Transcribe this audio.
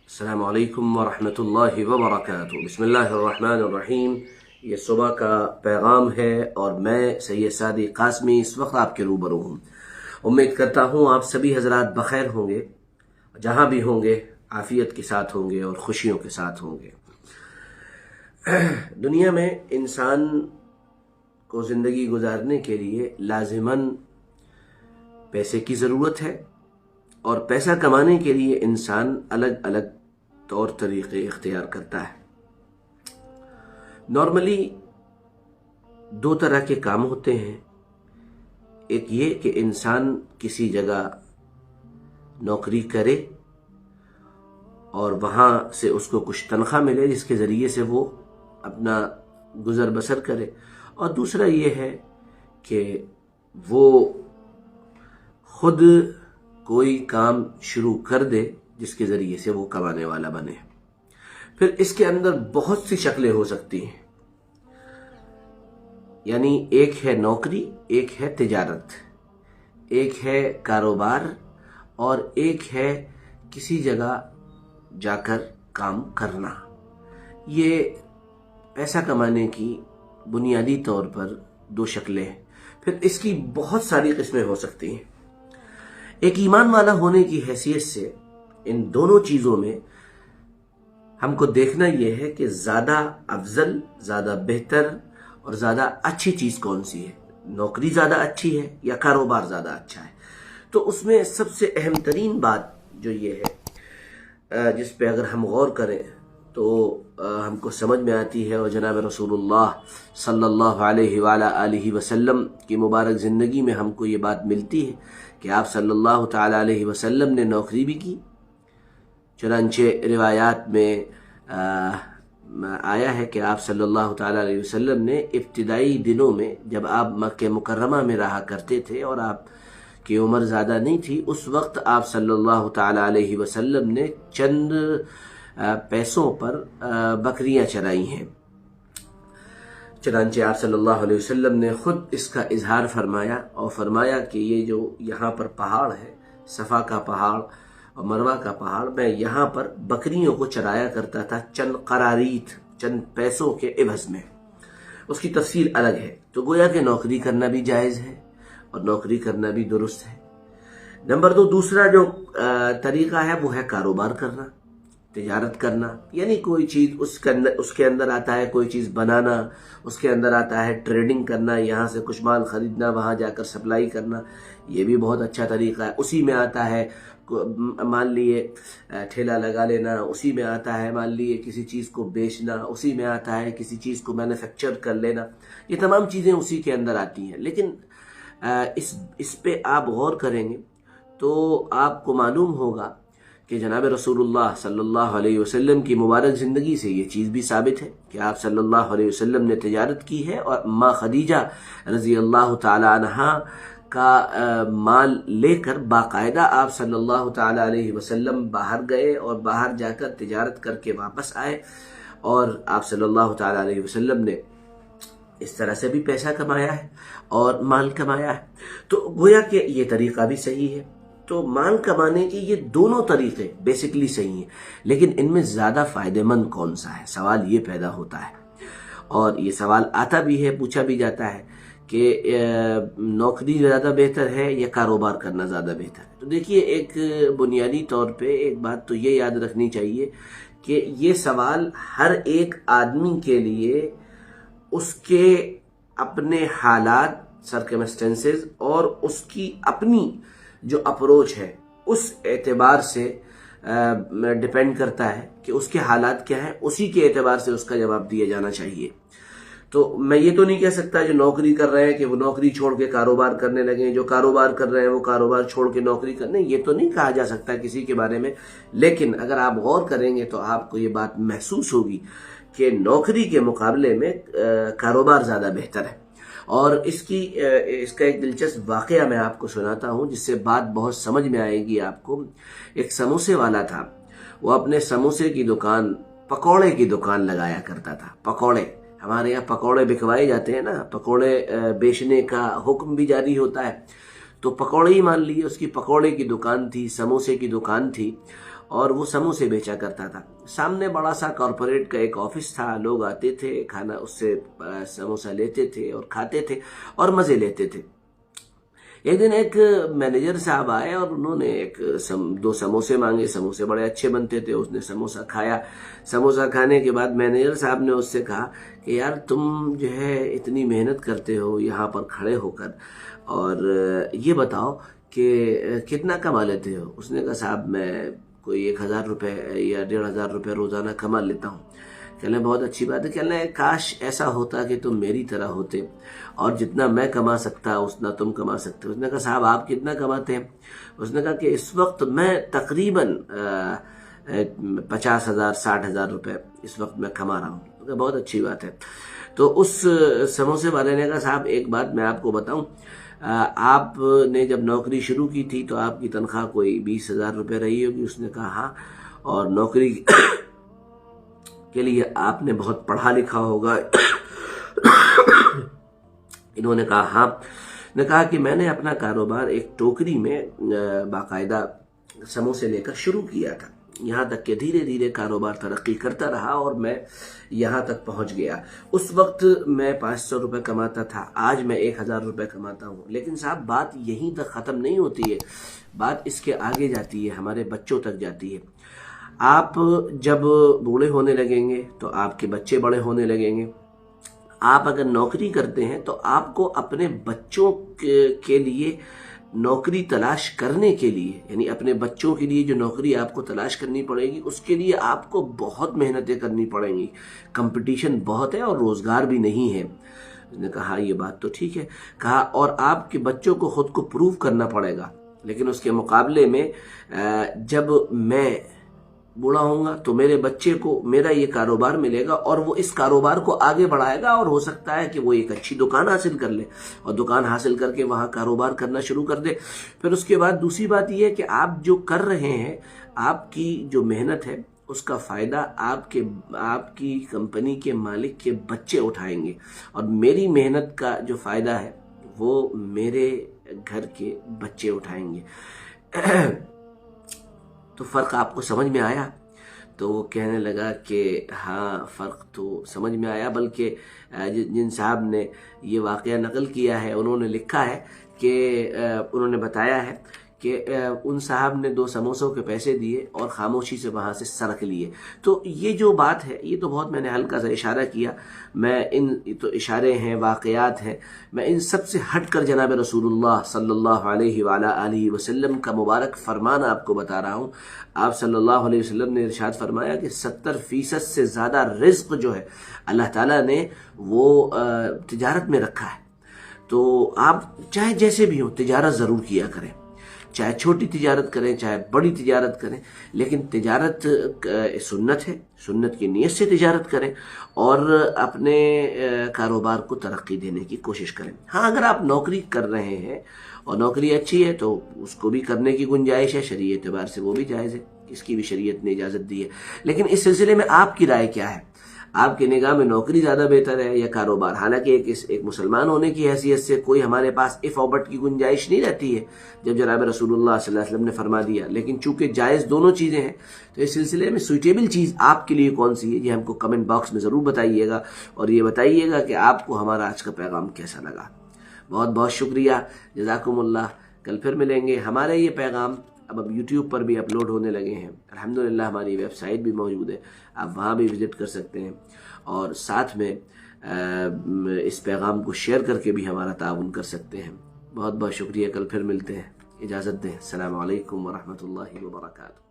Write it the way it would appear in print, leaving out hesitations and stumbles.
السلام علیکم ورحمۃ اللہ وبرکاتہ۔ بسم اللہ الرحمن الرحیم۔ یہ صبح کا پیغام ہے اور میں سید سعدی قاسمی اس وقت آپ کے روبرو ہوں۔ امید کرتا ہوں آپ سبھی حضرات بخیر ہوں گے، جہاں بھی ہوں گے عافیت کے ساتھ ہوں گے اور خوشیوں کے ساتھ ہوں گے۔ دنیا میں انسان کو زندگی گزارنے کے لیے لازماً پیسے کی ضرورت ہے، اور پیسہ کمانے کے لیے انسان الگ الگ طور طریقے اختیار کرتا ہے۔ نارملی دو طرح کے کام ہوتے ہیں۔ ایک یہ کہ انسان کسی جگہ نوکری کرے اور وہاں سے اس کو کچھ تنخواہ ملے جس کے ذریعے سے وہ اپنا گزر بسر کرے، اور دوسرا یہ ہے کہ وہ خود کوئی کام شروع کر دے جس کے ذریعے سے وہ کمانے والا بنے۔ پھر اس کے اندر بہت سی شکلیں ہو سکتی ہیں، یعنی ایک ہے نوکری، ایک ہے تجارت، ایک ہے کاروبار، اور ایک ہے کسی جگہ جا کر کام کرنا۔ یہ پیسہ کمانے کی بنیادی طور پر دو شکلیں ہیں۔ پھر اس کی بہت ساری قسمیں ہو سکتی ہیں۔ ایک ایمان والا ہونے کی حیثیت سے ان دونوں چیزوں میں ہم کو دیکھنا یہ ہے کہ زیادہ افضل، زیادہ بہتر اور زیادہ اچھی چیز کون سی ہے۔ نوکری زیادہ اچھی ہے یا کاروبار زیادہ اچھا ہے؟ تو اس میں سب سے اہم ترین بات جو یہ ہے، جس پہ اگر ہم غور کریں تو ہم کو سمجھ میں آتی ہے، اور جناب رسول اللہ صلی اللہ علیہ وآلہ وسلم کی مبارک زندگی میں ہم کو یہ بات ملتی ہے کہ آپ صلی اللہ تعالی علیہ وسلم نے نوکری بھی کی۔ چنانچہ روایات میں آیا ہے کہ آپ صلی اللہ تعالی علیہ وسلم نے ابتدائی دنوں میں جب آپ مکہ مکرمہ میں رہا کرتے تھے اور آپ کی عمر زیادہ نہیں تھی، اس وقت آپ صلی اللہ تعالی علیہ وسلم نے چند پیسوں پر بکریاں چرائی ہیں۔ چنانچہ آپ صلی اللہ علیہ وسلم نے خود اس کا اظہار فرمایا اور فرمایا کہ یہ جو یہاں پر پہاڑ ہے، صفا کا پہاڑ اور مروہ کا پہاڑ، میں یہاں پر بکریوں کو چرایا کرتا تھا چند قراریت، چند پیسوں کے عوض میں۔ اس کی تفصیل الگ ہے۔ تو گویا کہ نوکری کرنا بھی جائز ہے اور نوکری کرنا بھی درست ہے۔ نمبر دو، دوسرا جو طریقہ ہے وہ ہے کاروبار کرنا، تجارت کرنا، یعنی کوئی چیز اس کے اندر آتا ہے کوئی چیز بنانا، اس کے اندر آتا ہے ٹریڈنگ کرنا، یہاں سے کچھ مال خریدنا، وہاں جا کر سپلائی کرنا، یہ بھی بہت اچھا طریقہ ہے۔ اسی میں آتا ہے مان لیے ٹھیلا لگا لینا، اسی میں آتا ہے مان لیے کسی چیز کو بیچنا، اسی میں آتا ہے کسی چیز کو مینوفیکچر کر لینا، یہ تمام چیزیں اسی کے اندر آتی ہیں۔ لیکن اس پہ آپ غور کریں گے تو آپ کو معلوم ہوگا کہ جناب رسول اللہ صلی اللہ علیہ وسلم کی مبارک زندگی سے یہ چیز بھی ثابت ہے کہ آپ صلی اللہ علیہ وسلم نے تجارت کی ہے، اور اماں خدیجہ رضی اللہ تعالی عنہا کا مال لے کر باقاعدہ آپ صلی اللہ تعالی علیہ وسلم باہر گئے اور باہر جا کر تجارت کر کے واپس آئے، اور آپ صلی اللہ تعالی علیہ وسلم نے اس طرح سے بھی پیسہ کمایا ہے اور مال کمایا ہے۔ تو گویا کہ یہ طریقہ بھی صحیح ہے۔ تو مال کمانے کے یہ دونوں طریقے بیسکلی صحیح ہیں، لیکن ان میں زیادہ فائدہ مند کون سا ہے؟ سوال یہ پیدا ہوتا ہے، اور یہ سوال آتا بھی ہے، پوچھا بھی جاتا ہے کہ نوکری زیادہ بہتر ہے یا کاروبار کرنا زیادہ بہتر ہے؟ تو دیکھیے، ایک بنیادی طور پہ ایک بات تو یہ یاد رکھنی چاہیے کہ یہ سوال ہر ایک آدمی کے لیے اس کے اپنے حالات، سرکمسٹنسز، اور اس کی اپنی جو اپروچ ہے اس اعتبار سے ڈیپینڈ کرتا ہے کہ اس کے حالات کیا ہیں، اسی کے اعتبار سے اس کا جواب دیا جانا چاہیے۔ تو میں یہ تو نہیں کہہ سکتا جو نوکری کر رہے ہیں کہ وہ نوکری چھوڑ کے کاروبار کرنے لگیں، جو کاروبار کر رہے ہیں وہ کاروبار چھوڑ کے نوکری کرنے، یہ تو نہیں کہا جا سکتا کسی کے بارے میں۔ لیکن اگر آپ غور کریں گے تو آپ کو یہ بات محسوس ہوگی کہ نوکری کے مقابلے میں کاروبار زیادہ بہتر ہے۔ اور اس کا ایک دلچسپ واقعہ میں آپ کو سناتا ہوں جس سے بات بہت سمجھ میں آئے گی آپ کو۔ ایک سموسے والا تھا، وہ اپنے سموسے کی دکان، پکوڑے کی دکان لگایا کرتا تھا۔ پکوڑے، ہمارے یہاں پکوڑے بکوائے جاتے ہیں نا، پکوڑے بیچنے کا حکم بھی جاری ہوتا ہے، تو پکوڑے ہی مان لیے، اس کی پکوڑے کی دکان تھی، سموسے کی دکان تھی، اور وہ سموسے بیچا کرتا تھا. سامنے بڑا سا کارپوریٹ کا ایک آفس تھا. لوگ آتے تھے, کھانا اس سے سموسہ لیتے تھے اور کھاتے تھے اور مزے لیتے تھے. ایک دن ایک مینیجر صاحب آئے اور انہوں نے دو سموسے مانگے. سموسے بڑے اچھے بنتے تھے. اس نے سموسہ کھایا. سموسہ کھانے کے بعد مینیجر صاحب نے اس سے کہا کہ یار تم جو ہے اتنی محنت کرتے ہو یہاں پر کھڑے ہو کر, اور یہ بتاؤ کہ کتنا کما لیتے ہو؟ اس نے کہا صاحب میں کوئی 1000 روپے یا 1500 روپے روزانہ کما لیتا ہوں. کہنے بہت اچھی بات ہے. کہنے کاش ایسا ہوتا کہ تم میری طرح ہوتے اور جتنا میں کما سکتا اتنا تم کما سکتے. اس نے کہا صاحب آپ کتنا کماتے ہیں؟ اس نے کہا کہ اس وقت میں تقریباً 50,000 60,000 روپے اس وقت میں کما رہا ہوں. بہت اچھی بات ہے. تو اس سموسے والے نے کہا صاحب ایک بات میں آپ کو بتاؤں, آپ نے جب نوکری شروع کی تھی تو آپ کی تنخواہ کوئی 20,000 روپے رہی ہوگی. اس نے کہا ہاں. اور نوکری کے لیے آپ نے بہت پڑھا لکھا ہوگا. انہوں نے کہا ہاں. نے کہا کہ میں نے اپنا کاروبار ایک ٹوکری میں باقاعدہ سموسے لے کر شروع کیا تھا, یہاں تک کہ دھیرے دھیرے کاروبار ترقی کرتا رہا اور میں یہاں تک پہنچ گیا. اس وقت میں 500 روپے کماتا تھا, آج میں 1000 روپے کماتا ہوں. لیکن صاحب بات یہیں تک ختم نہیں ہوتی ہے, بات اس کے آگے جاتی ہے, ہمارے بچوں تک جاتی ہے. آپ جب بوڑھے ہونے لگیں گے تو آپ کے بچے بڑے ہونے لگیں گے. آپ اگر نوکری کرتے ہیں تو آپ کو اپنے بچوں کے لیے نوکری تلاش کرنے کے لیے, یعنی اپنے بچوں کے لیے جو نوکری آپ کو تلاش کرنی پڑے گی اس کے لیے آپ کو بہت محنتیں کرنی پڑیں گی. کمپٹیشن بہت ہے اور روزگار بھی نہیں ہے. اس نے کہا یہ بات تو ٹھیک ہے. کہا اور آپ کے بچوں کو خود کو پروو کرنا پڑے گا, لیکن اس کے مقابلے میں جب میں بوڑھا ہوں گا تو میرے بچے کو میرا یہ کاروبار ملے گا اور وہ اس کاروبار کو آگے بڑھائے گا, اور ہو سکتا ہے کہ وہ ایک اچھی دکان حاصل کر لے اور دکان حاصل کر کے وہاں کاروبار کرنا شروع کر دے. پھر اس کے بعد دوسری بات یہ ہے کہ آپ جو کر رہے ہیں, آپ کی جو محنت ہے اس کا فائدہ آپ کی کمپنی کے مالک کے بچے اٹھائیں گے, اور میری محنت کا جو فائدہ ہے وہ میرے گھر کے بچے اٹھائیں گے. تو فرق آپ کو سمجھ میں آیا؟ تو وہ کہنے لگا کہ ہاں فرق تو سمجھ میں آیا. بلکہ جن صاحب نے یہ واقعہ نقل کیا ہے انہوں نے لکھا ہے کہ انہوں نے بتایا ہے کہ ان صاحب نے 2 سموسوں کے پیسے دیے اور خاموشی سے وہاں سے سرک لیے. تو یہ جو بات ہے یہ تو بہت میں نے ہلکا سا اشارہ کیا. میں ان تو اشارے ہیں, واقعات ہیں, میں ان سب سے ہٹ کر جناب رسول اللہ صلی اللہ علیہ وآلہ آلہ وسلم کا مبارک فرمان آپ کو بتا رہا ہوں. آپ صلی اللہ علیہ وسلم نے ارشاد فرمایا کہ 70% سے زیادہ رزق جو ہے اللہ تعالیٰ نے وہ تجارت میں رکھا ہے. تو آپ چاہے جیسے بھی ہو تجارت ضرور کیا کریں, چاہے چھوٹی تجارت کریں چاہے بڑی تجارت کریں, لیکن تجارت سنت ہے, سنت کی نیت سے تجارت کریں اور اپنے کاروبار کو ترقی دینے کی کوشش کریں. ہاں اگر آپ نوکری کر رہے ہیں اور نوکری اچھی ہے تو اس کو بھی کرنے کی گنجائش ہے, شرعی اعتبار سے وہ بھی جائز ہے, اس کی بھی شریعت نے اجازت دی ہے. لیکن اس سلسلے میں آپ کی رائے کیا ہے؟ آپ کی نگاہ میں نوکری زیادہ بہتر ہے یا کاروبار؟ حالانکہ ایک مسلمان ہونے کی حیثیت سے کوئی ہمارے پاس اف اور بٹ کی گنجائش نہیں رہتی ہے جب جناب رسول اللہ صلی اللہ علیہ وسلم نے فرما دیا. لیکن چونکہ جائز دونوں چیزیں ہیں تو اس سلسلے میں سوئٹیبل چیز آپ کے لیے کون سی ہے یہ ہم کو کمنٹ باکس میں ضرور بتائیے گا, اور یہ بتائیے گا کہ آپ کو ہمارا آج کا پیغام کیسا لگا. بہت بہت شکریہ, جزاکم اللہ. کل پھر ملیں گے. ہمارے یہ پیغام اب یوٹیوب پر بھی اپلوڈ ہونے لگے ہیں الحمدللہ. ہماری ویب سائٹ بھی موجود ہے, آپ وہاں بھی وزٹ کر سکتے ہیں, اور ساتھ میں اس پیغام کو شیئر کر کے بھی ہمارا تعاون کر سکتے ہیں. بہت بہت شکریہ. کل پھر ملتے ہیں. اجازت دیں. السلام علیکم ورحمۃ اللہ وبرکاتہ.